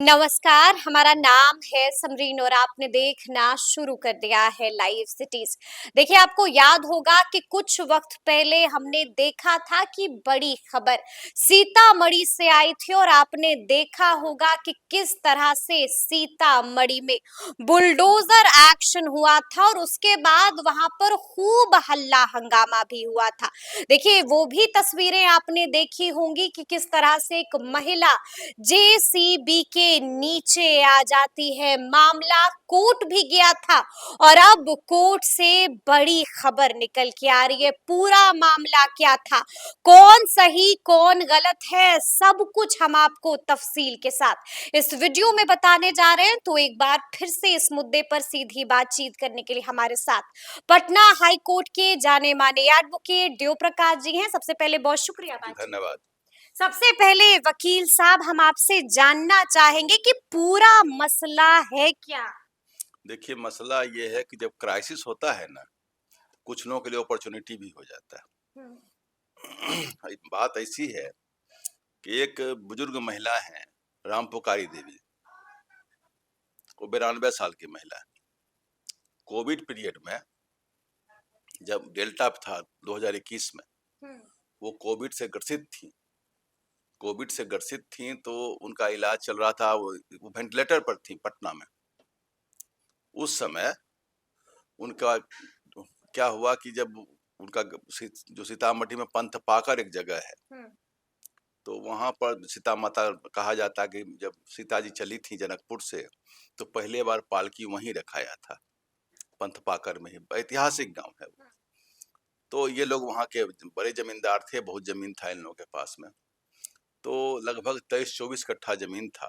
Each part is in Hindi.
नमस्कार, हमारा नाम है समरीन और आपने देखना शुरू कर दिया है लाइव सिटीज। देखिए, आपको याद होगा कि कुछ वक्त पहले हमने देखा था कि बड़ी खबर सीतामढ़ी से आई थी और आपने देखा होगा कि किस तरह से सीतामढ़ी में बुलडोजर एक्शन हुआ था और उसके बाद वहां पर खूब हल्ला हंगामा भी हुआ था। देखिए, वो भी तस्वीरें आपने देखी होंगी कि किस तरह से एक महिला जेसीबी के नीचे आ जाती है। मामला कोर्ट भी गया था और अब कोर्ट से बड़ी खबर निकल के आ रही है। पूरा मामला क्या था, कौन सही कौन गलत है, सब कुछ हम आपको तफसील के साथ इस वीडियो में बताने जा रहे हैं। तो एक बार फिर से इस मुद्दे पर सीधी बातचीत करने के लिए हमारे साथ पटना हाई कोर्ट के जाने माने एडवोकेट देव प्रकाश जी हैं। सबसे पहले बहुत शुक्रिया बातचीत। धन्यवाद। सबसे पहले वकील साहब, हम आपसे जानना चाहेंगे कि पूरा मसला है क्या। देखिए, मसला ये है कि जब क्राइसिस होता है ना, कुछ लोगों के लिए अपॉर्चुनिटी भी हो जाता हम्म, है। बात ऐसी है कि एक बुजुर्ग महिला है, राम पुकारी देवी। वो 92 साल की महिला है। कोविड पीरियड में जब डेल्टा था 2021 में, हम्म, वो कोविड से ग्रसित थी तो उनका इलाज चल रहा था। वो वेंटिलेटर पर थी पटना में। उस समय उनका क्या हुआ कि जब उनका जो सीतामढ़ी में पंथ पाकर एक जगह है, हम्म, तो वहां पर सीता माता कहा जाता है कि जब सीता जी चली थी जनकपुर से, तो पहले बार पालकी वहीं रखाया था, पंथ पाकर में ही। ऐतिहासिक गांव है वो। तो ये लोग वहाँ के बड़े जमींदार थे, बहुत जमीन था इन लोगों के पास में। तो लगभग 23-24 कट्ठा जमीन था।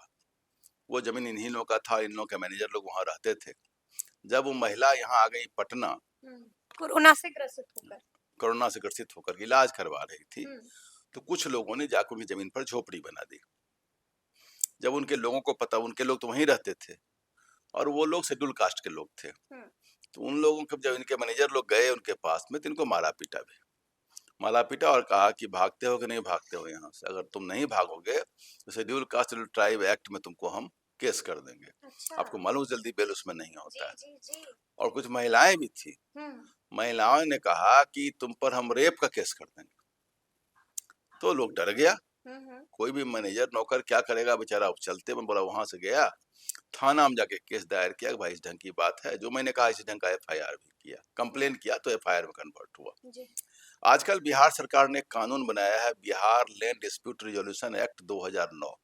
वो जमीन इन्हीं लोगों का था, इन लोगों के मैनेजर लोग वहाँ रहते थे। जब वो महिला यहाँ आ गई पटना, हम्म, कोरोना से ग्रसित होकर। कोरोना से ग्रसित होकर इलाज करवा रही थी, हम्म, तो कुछ लोगों ने जाकर उनकी जमीन पर झोपड़ी बना दी। जब उनके लोगों को पता, उनके लोग तो वहीं रहते थे और वो लोग शेड्यूल कास्ट के लोग थे, हम्म, तो उन लोगों के जब इनके मैनेजर लोग गए उनके पास में, तो इनको मारा पीटा भी। मारा पीटा और कहा कि भागते हो कि नहीं भागते हो यहाँ से। अगर तुम नहीं भागोगे तो schedule caste schedule tribe act में तुमको हम केस कर देंगे। अच्छा। आपको मालूम जल्दी बेल उसमें नहीं जी होता है। जी जी। और कुछ महिलाएं भी थी। हम्म, महिलाओं ने कहा कि तुम पर हम रेप का केस कर देंगे। तो लोग डर गया। हम्म, कोई भी मैनेजर नौकर क्या करेगा बेचारा। चलते में बोला, वहां से गया थाना में जाके केस दायर किया कि भाई इस ढंग की बात है। जो मैंने कहा इसी ढंग का एफआईआर भी किया, कंप्लेन किया, तो एफआईआर में कन्वर्ट हुआ। जी। आजकल बिहार सरकार ने एक कानून बनाया है, Bihar land dispute resolution act 2009।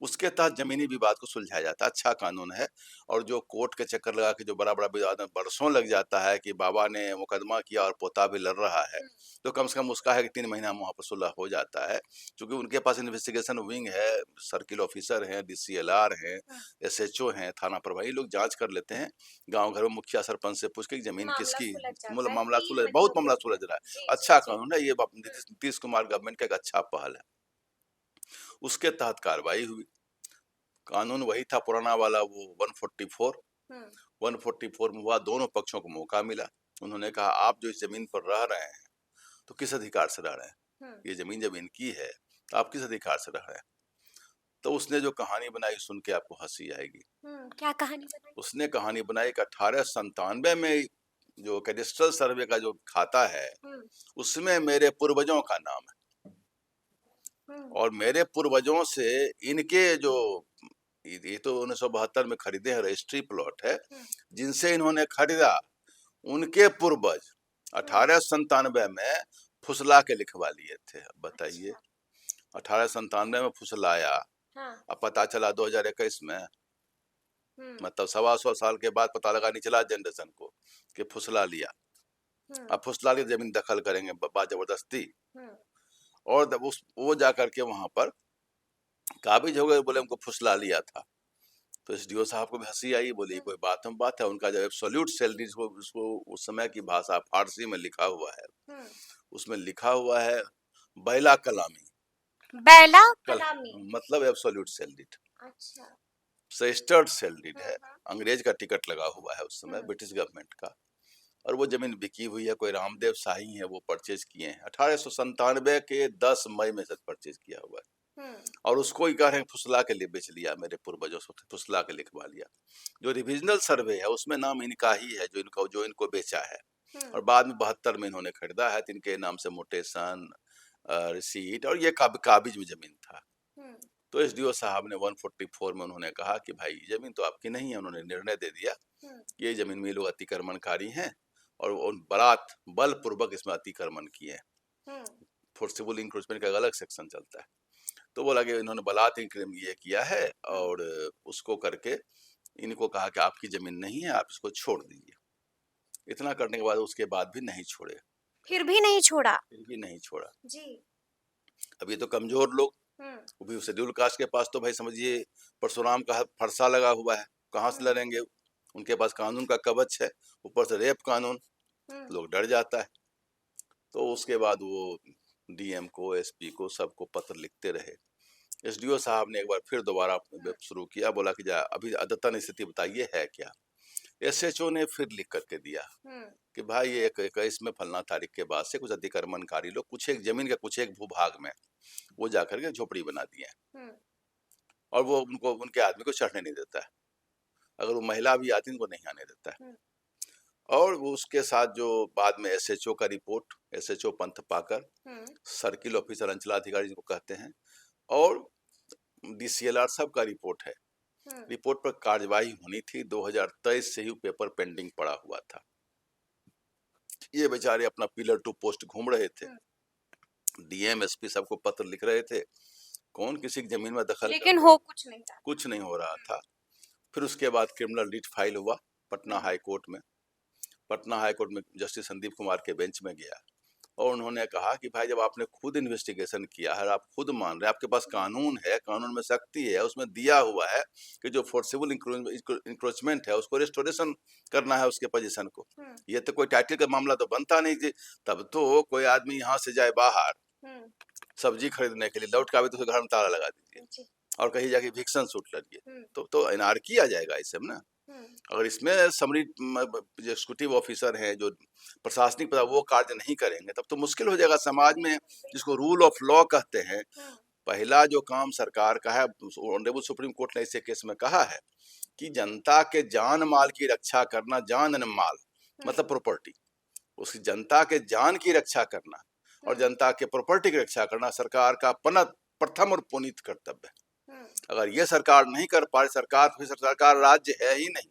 उसके तहत जमीनी विवाद को सुलझाया जाता है। अच्छा कानून है। और जो कोर्ट के चक्कर लगा के जो बड़ा बड़ा विवाद में बरसों लग जाता है कि बाबा ने मुकदमा किया और पोता भी लड़ रहा है, तो कम से कम उसका है कि 3 महीना में वहाँ पर सुलह हो जाता है। क्योंकि उनके पास इन्वेस्टिगेशन विंग है, सर्किल ऑफिसर हैं, डीसीएलआर हैं, एसएचओ हैं, थाना प्रभारी, लोग जांच कर लेते हैं। गांव घर में मुखिया सरपंच से पूछ के कि जमीन मामला किसकी। सुलझ जाता है मामला तीन सुलझ, बहुत महीनों के मामला सुलझ अंदर। रहा है। जी जी अच्छा जी। कानून है ये। नीतीश कुमार गवर्नमेंट का एक अच्छा पहल है। उसके तहत कार्रवाई हुई। कानून वही था पुराना वाला, वो 144। हम्म, 144 में हुआ, दोनों पक्षों को मौका मिला। उन्होंने कहा आप जो इस जमीन पर रह रहे हैं तो किस अधिकार से रह रहे हैं, हम्म, ये जमीन जब इनकी है तो आप किस अधिकार से रह रहे हैं। तो उसने जो कहानी बनाई सुन के आपको हंसी आएगी। क्या कहानी बनाई। उसने कहानी बनाई कि 1897 में जो कैडेस्ट्रल सर्वे का जो खाता है, हम्म, उसमें मेरे पूर्वजों का नाम है। हम्म, और मेरे पूर्वजों से इनके जो, ये तो 1972 में खरीदे हैं, रजिस्ट्री प्लॉट है, हम्म, जिनसे इन्होंने खरीदा, उनके पूर्वज हम्म, 1897 में फुसला के लिखवा लिए थे। अब बताइए, अच्छा। 1897 में फुसलाया, हाँ। अब पता चला 2021 में। हम्म, मतलब 125 साल के बाद पता लगा, नहीं चला जनरेशन को कि फुसला लिया। हम्म, अब फुसला के जमीन दखल करेंगे जबरदस्ती। हम्म, और उस वो जा करके वहां पर काबिज हो गए, बोले हमको फुसला लिया था। तो एसडीओ साहब को भी हंसी आई, बोली हम्म, कोई बात है। उनका जब एब्सोल्यूट सैलरी, उसको उस समय की भाषा फारसी में लिखा हुआ है, हम्म, उसमें लिखा हुआ है बैला कलामी। बैला कल कलामी। मतलब एब्सोल्यूट सैलरीड, अच्छा। रजिस्टर्ड सैलरीड है। हम्म, अंग्रेज का टिकट लगा हुआ है उस समय, हम्म, ब्रिटिश गवर्नमेंट का। और वो जमीन बिकी हुई है, कोई रामदेव शाही है वो परचेज किए हैं 1897 के 10 मई में से परचेज किया हुआ है। और उसको ही कह रहे हैं फुसला के लिए बेच लिया, मेरे पूर्वजों से फुसला के लिखवा लिया। जो रिविजनल सर्वे है उसमें नाम इनका ही है, जो इनको बेचा है, और बाद में 72 में इन्होंने खरीदा है, तो इनके नाम से मोटेशन, रिसीट, और ये काबिज में जमीन था। तो एसडीओ साहब ने 144 में उन्होंने कहा कि भाई जमीन तो आपकी नहीं है। उन्होंने निर्णय दे दिया कि ये जमीन में ये लोग अतिक्रमणकारी हैं, और बलपूर्वक इसमें अतिक्रमण किए हैं। फोर्सिबल इंक्रोचमेंट का अलग सेक्शन चलता है। तो बोला कि इन्होंने बलात् ये किया है, और उसको करके इनको कहा कि आपकी जमीन नहीं है, आप इसको छोड़ दीजिए। इतना करने के बाद उसके बाद भी नहीं छोड़े, फिर भी नहीं छोड़ा। फिर भी नहीं छोड़ा जी। अब ये तो कमजोर लोग, वो भी शेड्यूल कास्ट के पास तो भाई समझिए परशुराम का फरसा लगा हुआ है, कहाँ से लड़ेंगे। उनके पास कानून का कवच है, ऊपर से रेप कानून, लोग डर जाता है। तो उसके बाद वो डीएम को, एसपी को, सबको पत्र लिखते रहे। एसडीओ साहब ने एक बार फिर दोबारा शुरू किया, बोला कि जा अभी अद्यतन स्थिति बताइए है क्या। एसएचओ ने फिर लिख करके दिया कि भाई ये 21 में फलना तारीख के बाद से कुछ अतिक्रमणकारी लोग कुछ एक जमीन के कुछ एक भूभाग में वो जाकर के झोपड़ी बना दिए हैं, और वो उनको उनके आदमी को चढ़ने नहीं देता है। अगर वो महिला भी आती है उनको नहीं आने देता है। और वो उसके साथ जो बाद में एसएचओ का रिपोर्ट, एसएचओ पंथ पाकर, सर्किल ऑफिसर अंचलाधिकारी जिनको कहते हैं, और डीसीएलआर सब का रिपोर्ट है। रिपोर्ट पर कार्यवाही होनी थी, 2023 से ही पेपर पेंडिंग पड़ा हुआ था। ये बेचारे अपना पिलर टू पोस्ट घूम रहे थे, डीएम एसपी सबको पत्र लिख रहे थे, कौन किसी की जमीन में दखल, लेकिन हो कुछ नहीं हो रहा था। फिर उसके बाद क्रिमिनल रिट फाइल हुआ पटना हाई कोर्ट में। पटना हाई कोर्ट में जस्टिस संदीप कुमार के बेंच में गया, और उन्होंने कहा कि भाई जब आपने खुद इन्वेस्टिगेशन किया है, आप खुद मान रहे हैं, आपके पास कानून है, कानून में शक्ति है, उसमें दिया हुआ है कि जो फोर्सिबल इंक्रोचमेंट है उसको रेस्टोरेशन करना है उसके पोजीशन को। ये तो कोई टाइटल का मामला तो बनता नहीं थी। तब तो कोई आदमी यहाँ से जाए बाहर सब्जी खरीदने के लिए, लौट के आवे तो घर में ताला लगा दीजिए और कहीं जाके भिक्सन सूट लड़िए, तो एनआरकी आ जाएगा इससे ना। अगर इसमें समरी एग्जीक्यूटिव ऑफिसर हैं जो प्रशासनिक पद वो कार्य नहीं करेंगे, तब तो मुश्किल हो जाएगा समाज में, जिसको रूल ऑफ लॉ कहते हैं। पहला जो काम सरकार का है, ऑनरेबल सुप्रीम कोर्ट ने इसे केस में कहा है कि जनता के जान माल की रक्षा करना, जान एंड माल मतलब प्रॉपर्टी, उसकी जनता के जान की रक्षा करना और जनता के प्रॉपर्टी की रक्षा करना सरकार का प्रथम और पुनीत कर्तव्य है। अगर ये सरकार नहीं कर पा रही, सरकार राज्य है ही नहीं।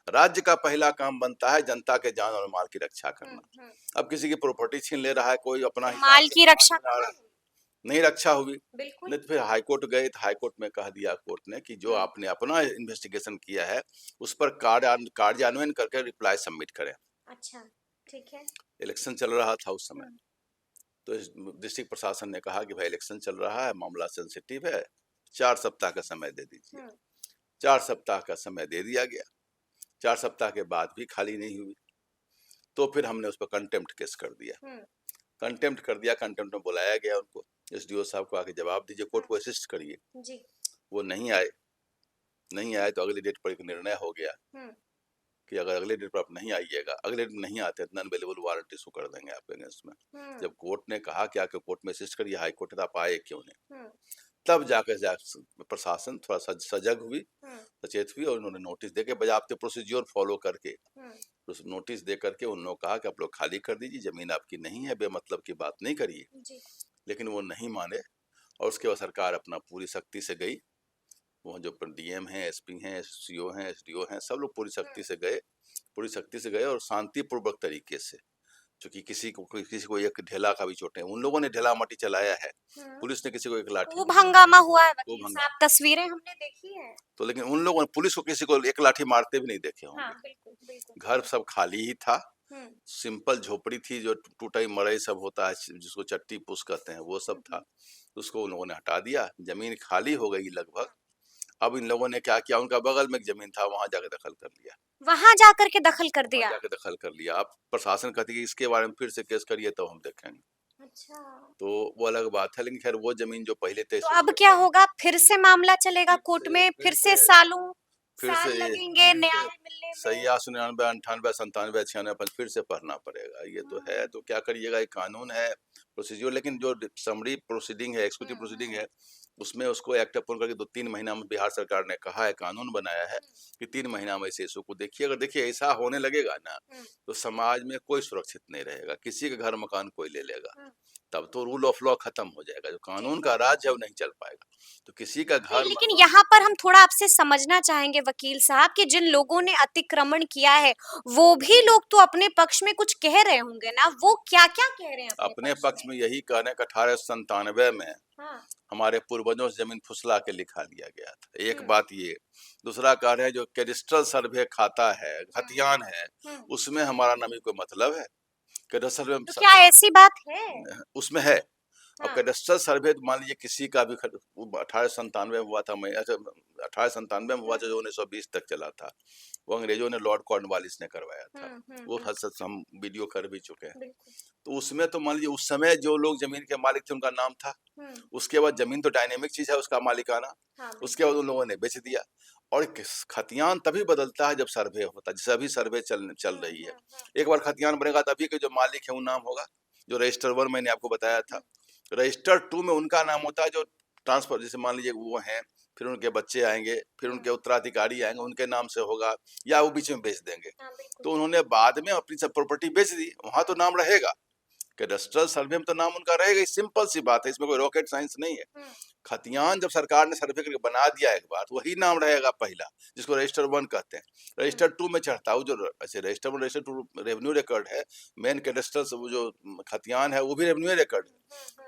राज्य का पहला काम बनता है जनता के जान और माल की रक्षा करना। अब किसी की प्रॉपर्टी छीन ले रहा है, कोई अपना माल की रक्षा नहीं रक्षा हुई, नहीं तो फिर हाईकोर्ट गए, तो हाईकोर्ट में कह दिया कोर्ट ने कि जो आपने अपना इन्वेस्टिगेशन किया है उस पर कार्यान्वयन करके रिप्लाई सबमिट करें। अच्छा, ठीक है। इलेक्शन चल रहा था उस समय, तो डिस्ट्रिक्ट प्रशासन ने कहा कि भाई इलेक्शन चल रहा है, मामला सेंसिटिव है, 4 सप्ताह का समय दे दीजिए। 4 सप्ताह का समय दे दिया गया। 4 सप्ताह के बाद भी खाली नहीं हुई, तो फिर हमने उस पर कंटेम्प्ट केस कर दिया। कंटेम्प्ट कर दिया, कंटेम्प्ट में बुलाया गया उनको, एसडीओ साहब को आके जवाब दीजिए, कोर्ट को असिस्ट करिए। वो नहीं आए तो अगली डेट पर एक निर्णय हो गया कि अगर अगले डेट पर आप नहीं आइएगा, अगले डेट नहीं आते नॉन अवेलेबल वारंट इशू कर देंगे आपके अगेंस्ट में। जब कोर्ट ने कहा कि आके कोर्ट में असिस्ट करिए, हाई कोर्ट, आप आए क्यों नहीं, तब जाकर प्रशासन थोड़ा सा सजग हुई, सचेत हुई, और उन्होंने नोटिस देके बजाबते प्रोसीजर फॉलो करके उस नोटिस दे करके उन्होंने कहा कि आप लोग खाली कर दीजिए, जमीन आपकी नहीं है, बेमतलब की बात नहीं करिए। लेकिन वो नहीं माने, और उसके बाद सरकार अपना पूरी शक्ति से गई। वहाँ जो डीएम हैं, एसपी हैं, सीओ हैं, एसडीओ हैं, सब लोग पूरी शक्ति से गए और शांतिपूर्वक तरीके से, क्योंकि किसी को एक ढेला का भी चोट है, उन लोगों ने ढेला माटी चलाया है, पुलिस ने किसी को एक लाठी, खूब हंगामा हुआ है, तस्वीरें हमने देखी है। तो लेकिन उन लोगों ने पुलिस को किसी को एक लाठी मारते भी नहीं देखे होंगे। हाँ, बिल्कुल। घर सब खाली ही था, सिंपल झोपड़ी थी, जो टूटाई मड़ई सब होता है जिसको चट्टी पुस कहते हैं, वो सब था, उसको उन लोगों ने हटा दिया, जमीन खाली हो गई लगभग। अब इन लोगों ने क्या किया, उनका बगल में एक जमीन था, वहां जाकर दखल कर लिया। वहां जाकर के दखल कर दिया, अब प्रशासन कहती है कि इसके बारे में फिर से केस करिए तो हम देखेंगे। अच्छा, तो वो अलग बात है, लेकिन खैर वो जमीन जो पहले थे, तो अब क्या होगा, फिर से मामला चलेगा कोर्ट में, फिर से साल लगेंगे न्याय मिलने में। सही 99, 98, 97, 96 फिर से पढ़ना पड़ेगा, ये तो है। तो क्या करिएगा, एक कानून है, प्रोसीजर, लेकिन जो समरी प्रोसीडिंग है, एक्सिक्यूटिव प्रोसीडिंग है, उसमें उसको एक्ट अपॉन करके 2-3 महीना में बिहार सरकार ने कहा है, कानून बनाया है कि 3 महीना में इस इश्यू को देखिए। अगर देखिए ऐसा होने लगेगा ना, तो समाज में कोई सुरक्षित नहीं रहेगा, किसी का घर मकान कोई ले लेगा, तब तो रूल ऑफ लॉ खत्म हो जाएगा, जो कानून का राज है वो नहीं चल पाएगा। तो किसी का नहीं, घर लेकिन मकान यहाँ पर हम थोड़ा आपसे समझना चाहेंगे वकील साहब कि जिन लोगों ने अतिक्रमण किया है, वो भी लोग तो अपने पक्ष में कुछ कह रहे होंगे ना, वो क्या-क्या कह रहे हैं अपने अपने पक्ष पक्ष में? में यही कह रहे हैं कि 1897 में हाँ, हमारे पूर्वजों से जमीन फुसला के लिखा लिया गया था। एक हुँ, बात ये, दूसरा कह रहे हैं जो कैडेस्ट्रल सर्वे खाता है, खतियान है, हुँ। उसमें हमारा ना भी कोई मतलब है। कैडेस्ट्रल तो सर्वे क्या ऐसी बात है? उसमें है। अब हाँ, कैडेस्ट्रल सर्वे तो मान लीजिए किसी का भी 1897 में हुआ था, मैं अच्छा 1897 में हुआ था, जो 1920 तक चला था, वो अंग्रेजों ने लॉर्ड कॉर्नवालिस ने करवाया था। वो हद बिल्कुल, से हम वीडियो कर भी चुके हैं। बिल्कुल। तो उसमें तो मान लीजिए उस समय जो लोग जमीन के मालिक थे उनका नाम था। हुँ, उसके बाद जमीन तो डायनेमिक चीज है, उसका मालिकाना। हाँ, उसके बिल्कुल। बाद उन लोगों ने बेच दिया। और खतियान तभी बदलता है जब सर्वे होता है, जैसे अभी सर्वे चल चल रही है। एक बार खतियान बनेगा तभी के जो मालिक है वो नाम होगा। जो रजिस्टर 1 मैंने आपको बताया था, रजिस्टर 2 में उनका नाम होता है, जो ट्रांसफर जैसे मान लीजिए वो हैं, फिर उनके बच्चे आएंगे, फिर उनके उत्तराधिकारी आएंगे, उनके नाम से होगा, या वो बीच में बेच देंगे। हाँ, बिल्कुल। तो उन्होंने बाद में अपनी सब प्रॉपर्टी बेच दी, वहां तो नाम रहेगा। कैडेस्ट्रल सर्वे में तो नाम उनका रहेगा, सिंपल सी बात है, इसमें कोई रॉकेट साइंस नहीं है। हुँ, खतियान जब सरकार ने सर्वे करके बना दिया एक बार, तो वही नाम रहेगा पहला, जिसको रजिस्टर 1 कहते हैं। रजिस्टर 2 में चढ़ता है, वो जो ऐसे रजिस्टर 1 रजिस्टर 2 रेवेन्यू रिकॉर्ड है। मेन कैडेस्ट्रल वो जो खतियान है वो भी रेवेन्यू रिकॉर्ड है,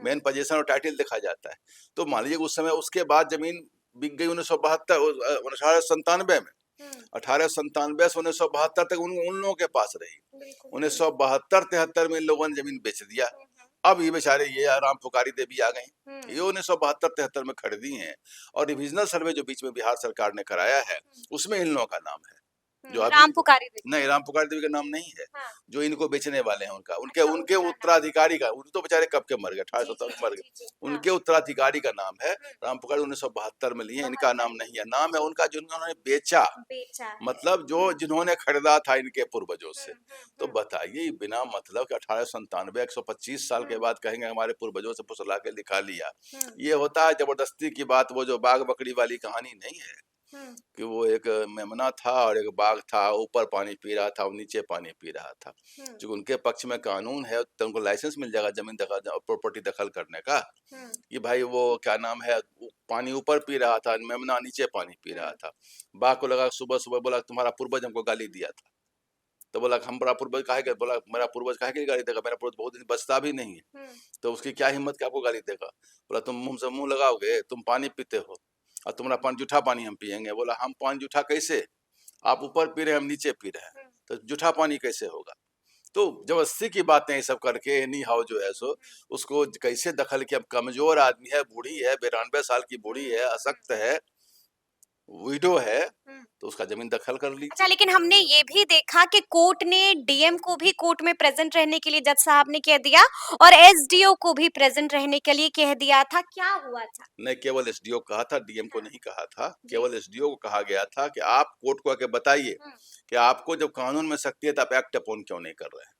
मेन पोजीशन और टाइटल देखा जाता है। तो मान लीजिए उस समय उसके बाद जमीन बिक गई 1897 में। हुँ, 1897 से 1972 तक उन लोगों के पास रही। बिल्कुल, 1972-73 में इन लोगों ने जमीन बेच दिया। अब ये बेचारे ये राम पुकारी देवी आ गई, ये 1972-73 में खरीदी हैं। और रिविजनल सर्वे जो बीच में बिहार सरकार ने कराया है, उसमें इन लोगों का नाम है। जो अभी राम पुकारी देवी। नहीं, राम पुकार देवी का नाम नहीं है। हाँ, जो इनको बेचने वाले हैं उनका, उनके अच्छा उनके उनका नाम। उत्तराधिकारी का, वो तो बेचारे कब के मर गए, जी, 1800 जी, तक जी, मर जी, जी, गए। हाँ। उनके उत्तराधिकारी का नाम है राम पुकार, 1972 में लिए, इनका 72 नाम में नहीं है। नाम है उनका जिन्होंने बेचा, बेचा है। मतलब जो जिन्होंने खरीदा था इनके पूर्वजों से। तो हुँ, बताइए, बिना मतलब के 1897 125 साल के बाद कहेंगे हमारे पूर्वजों से फुसला के लिखा लिया। हुँ, ये होता है जबरदस्ती की बात, वो जो बाघ बकरी वाली कहानी नहीं है हुँ, कि वो एक मेमना था और एक बाघ था, ऊपर पानी पी रहा था और नीचे पानी पी रहा था। हुँ, जो उनके पक्ष में कानून है तो उनको लाइसेंस मिल जाएगा जमीन दखल प्रॉपर्टी दखल करने का, हुँ, कि भाई वो क्या नाम है, पानी ऊपर पी रहा था, मेमना नीचे पानी पी रहा हुँ, था। बाघ को लगा, सुबह सुबह बोला तुम्हारा पूर्वज हमको गाली दिया था। तो बोला हम बड़ा पूर्वज काहे के, बोला मेरा पूर्वज काहे के गाली देगा, मेरा पूर्वज बहुत दिन बचता भी नहीं है। हुँ, तो उसकी क्या हिम्मत कि आपको गाली देगा। बोला तुम मुंह से मुंह लगाओगे, तुम पानी पीते हो और तुम्हारा पानी जूठा पानी हम पियेंगे। बोला हम पानी जूठा कैसे, आप ऊपर पी रहे हैं हम नीचे पी रहे हैं, हुँ, तो जूठा पानी कैसे होगा। तो जबरदस्ती की बातें ये सब करके एनी हाउ जो है सो उसको कैसे दखल किया। अब कमजोर आदमी है, बूढ़ी है, 92 साल की बूढ़ी है, अशक्त है, विडो है, हुँ। तो उसका जमीन दखल कर ली। अच्छा, लेकिन हमने ये भी देखा कि कोर्ट ने डीएम को भी कोर्ट में प्रेजेंट रहने के लिए जज साहब ने कह दिया और एसडीओ को भी प्रेजेंट रहने के लिए कह दिया था। क्या हुआ था? ने केवल एसडीओ कहा था, डीएम को हाँ, नहीं कहा था। जी। केवल एसडीओ को कहा गया था कि आप कोर्ट को आके बताइए हुँ, कि आपको जब कानून में शक्ति है तो आप एक्ट अपॉन क्यों नहीं कर रहे हैं।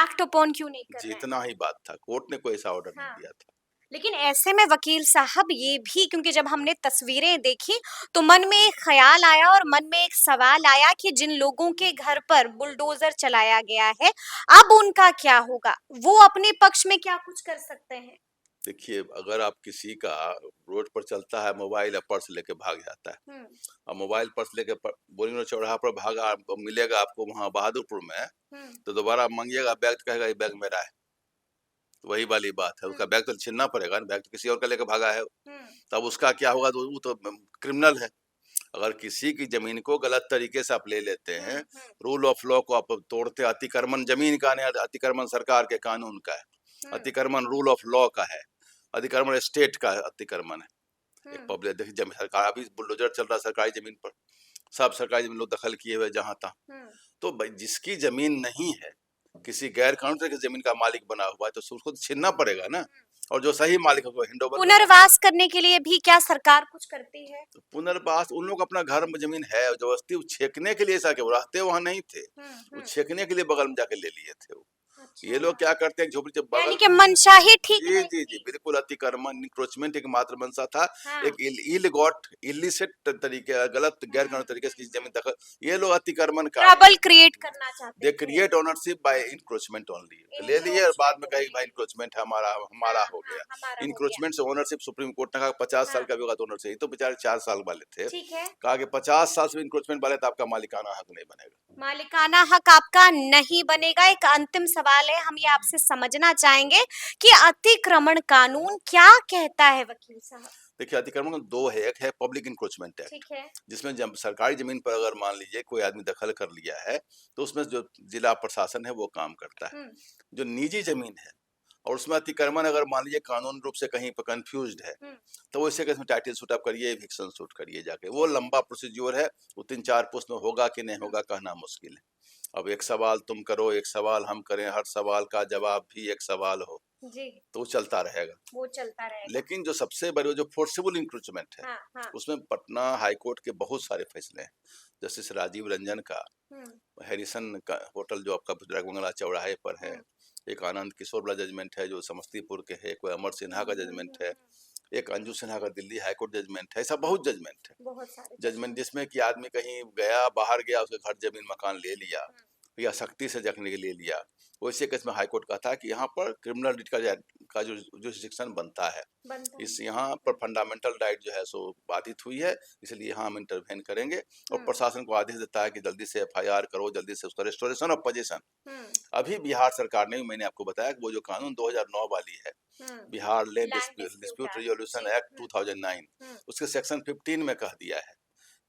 एक्ट अपॉन क्यों नहीं कर जी, रहे हैं? इतना ही बात था, कोर्ट ने कोई ऐसा ऑर्डर नहीं हाँ। दिया था। लेकिन ऐसे में वकील साहब ये भी, क्योंकि जब हमने तस्वीरें देखी तो मन में एक ख्याल आया और मन में एक सवाल आया कि जिन लोगों के घर पर बुलडोजर चलाया गया है, अब उनका क्या होगा? वो अपने पक्ष में क्या कुछ कर सकते हैं? देखिए, अगर आप किसी का रोड पर चलता है, मोबाइल या पर्स लेके भाग जाता है, हुँ, अब मोबाइल पर्स लेके बोरिंग रोड चौराहा पर भागा, आपको मिलेगा आपको वहाँ बहादुरपुर में, हुँ, तो दोबारा मांगिएगा बैग तो कहेगा ये बैग मेरा है। तो वही वाली बात है, हुँ, उसका बैग तो छीनना पड़ेगा ना, बैग तो किसी और का लेके भागा है। हुँ, तब उसका क्या होगा, तो वो तो क्रिमिनल है। अगर किसी की जमीन को गलत तरीके से आप ले लेते हुँ, हैं, हुँ, रूल ऑफ लॉ को आप तोड़ते, अतिक्रमण जमीन का नहीं, अतिक्रमण सरकार के कानून का है, हुँ, अतिक्रमण रूल ऑफ लॉ का है, अतिक्रमण स्टेट का अतिक्रमण है। एक हुँ, पब्लिक देखिए, जमीन सरकार अभी बुलडोजर चल रहा है सरकारी जमीन पर, सब सरकारी जमीन लोग दखल किए हुए जहां तहाँ। हुँ। तो भाई जिसकी जमीन नहीं है, किसी गैर कानूनी तरीके से जमीन का मालिक बना हुआ है, तो उसको तो छीनना पड़ेगा ना। और जो सही मालिक है उसको हैंड ओवर करना पड़ेगा। पुनर्वास करने के लिए भी क्या सरकार कुछ करती है? तो पुनर्वास, उन लोग अपना घर में जमीन है, जबरदस्ती छेकने के लिए ऐसा, क्या वो रहते वहां नहीं थे, हुँ, वो हुँ, छेकने के लिए बगल में जाके ले लिए थे वो। अच्छा। ये लोग क्या करते हैं, झोपड़ी जब यानी बगल कि मंशा ही ठीक जी, नहीं जी, जी, थी। बिल्कुल अतिक्रमण, इंक्रोचमेंट एक मात्र मंशा था। हाँ। एक इल गॉट इल्लिसिट तरीके, गलत गैर कानूनी तरीके से किसी जमीन दखल, ये लोग अतिक्रमणकारी ट्रबल हैं। क्रिएट करना चाहते दे थे। Create ownership by encroachment only. ले लिए और बाद एंक्रोचमेंट में कहे कि भाई ओनली। इंक्रोचमेंट हमारा हमारा हाँ, हो हाँ, गया। हमारा हो गया। इंक्रोचमेंट से ओनरशिप सुप्रीम कोर्ट ने कहा 50 साल हाँ, का भी होगा तो ओनरशिप, ये तो बेचारे 4 साल वाले थे। ठीक है। कहा कि 50 साल से इंक्रोचमेंट वाले तो आपका मालिकाना हक नहीं बनेगा। मालिकाना हक आपका नहीं बनेगा। एक अंतिम सवाल है, हम ये आपसे समझना चाहेंगे कि अतिक्रमण कानून क्या कहता है वकील साहब? देखिए, अतिक्रमण 2 है, एक है पब्लिक इंक्रोचमेंट एक्ट, ठीक है। जिसमें जब सरकारी जमीन पर अगर मान लीजिए कोई आदमी दखल कर लिया है, तो उसमें जो जिला प्रशासन है वो काम करता है। हम्म। जो निजी जमीन है और उसमें अतिक्रमण अगर मान लीजिए कानून रूप से कहीं पर कंफ्यूज्ड है, हम्म। तो वैसे केस में टाइटल सूट आप करिए, एविक्शन सूट करिए जाके। वो लंबा प्रोसीज्योर है, वो 3-4 पुस्त में होगा कि नहीं होगा कहना मुश्किल है। अब एक सवाल तुम करो, एक सवाल हम करें, हर सवाल का जवाब भी एक सवाल हो, जी। तो वो चलता रहेगा। वो चलता रहेगा। लेकिन जो सबसे बड़ी जो फोर्सिबल इंक्रोचमेंट है, हाँ, हाँ। उसमें पटना हाई कोर्ट के बहुत सारे फैसले हैं। जस्टिस राजीव रंजन का हम्म। हैरिसन का होटल जो आपका बुजुर्ग बंगला चौराहे पर है, हम्म। एक आनंद किशोर वाला जजमेंट है जो समस्तीपुर के है, कोई अमर सिन्हा का जजमेंट है, एक अंजू सिन्हा का दिल्ली हाई कोर्ट जजमेंट है। ऐसा बहुत जजमेंट है, बहुत सारे जजमेंट जजमेंट। जिसमें कि आदमी कहीं गया, बाहर गया, उसके घर जमीन मकान ले लिया हम्म। या सख्ती से जखने के ले लिया। वैसे केस में हाई कोर्ट का था कि यहाँ पर क्रिमिनल रिट का जो सेक्शन बनता है, बनता है। इस यहाँ पर फंडामेंटल राइट जो है सो बाधित हुई है, इसलिए यहाँ हम इंटरवेन करेंगे और हम्म। प्रशासन को आदेश देता है कि जल्दी से एफआईआर करो, जल्दी से उसका रेस्टोरेशन ऑफ पोजीशन। हम्म। अभी बिहार सरकार ने, मैंने आपको बताया कि वो जो कानून 2009 वाली है, hmm. Bihar land land dispute dispute act resolution जी। Act 2009, hmm. उसके सेक्शन 15 में कह दिया है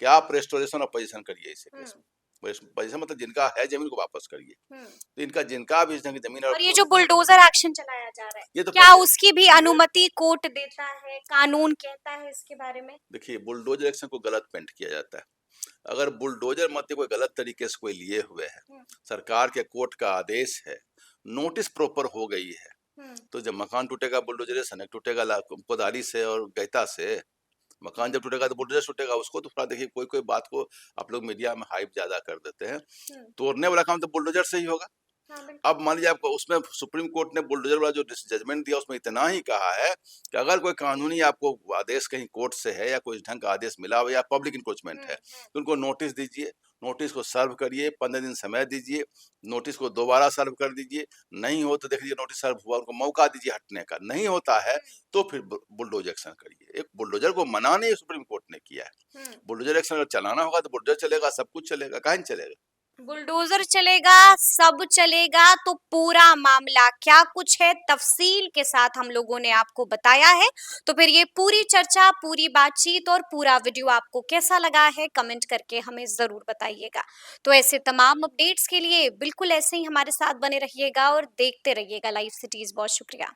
कि आप रेस्टोरेशन ऑफ पोजीशन करिए इस केस में। पोजीशन मतलब जिनका है जमीन को वापस करिए। हम्म। तो इनका जिनका भी जमीन और ये जो बुलडोजर एक्शन चलाया जा रहा ये है, तो क्या उसकी भी अनुमति कोर्ट देता है, कानून कहता है इसके बारे में? देखिए, बुलडोजर एक्शन को गलत पेंट किया जाता है। अगर बुलडोजर मत कोई गलत तरीके से कोई लिए हुए है, हम्म। सरकार के कोर्ट का आदेश है, नोटिस प्रॉपर हो गई है, हम्म। तो जब मकान टूटेगा बुलडोजर से नहीं टूटेगा, कुदारी से और गैता से। मकान जब टूटेगा तो बुलडोजर टूटेगा। उसको तो थोड़ा देखिए, कोई कोई बात को आप लोग मीडिया में हाइप ज्यादा कर देते हैं। हम्म। तोड़ने वाला काम तो बुलडोजर से ही होगा। हाँ, बिल्कुल। अब मान लीजिए आपको उसमें सुप्रीम कोर्ट ने बुलडोजर वाला जो जजमेंट दिया उसमें इतना ही कहा है कि अगर कोई कानूनी आपको आदेश कहीं कोर्ट से है या कोई ढंग का आदेश मिला हो या पब्लिक इंक्रोचमेंट है, तो उनको नोटिस दीजिए, नोटिस को सर्व करिए, 15 दिन समय दीजिए, नोटिस को दोबारा सर्व कर दीजिए। नहीं हो तो देख लीजिए नोटिस सर्व हुआ, उनको मौका दीजिए हटने का। नहीं होता है तो फिर बुलडोजर एक्शन करिए। एक बुलडोजर को मना नहीं सुप्रीम कोर्ट ने किया है। बुलडोजर एक्शन अगर चलाना होगा तो बुलडोजर चलेगा, सब कुछ चलेगा, काहे नहीं चलेगा। बुलडोजर चलेगा, सब चलेगा, तो पूरा मामला क्या कुछ है तफसील के साथ हम लोगों ने आपको बताया है। तो फिर ये पूरी चर्चा, पूरी बातचीत और पूरा वीडियो आपको कैसा लगा है, कमेंट करके हमें जरूर बताइएगा। तो ऐसे तमाम अपडेट्स के लिए बिल्कुल ऐसे ही हमारे साथ बने रहिएगा और देखते रहिएगा लाइव सिटीज। बहुत शुक्रिया।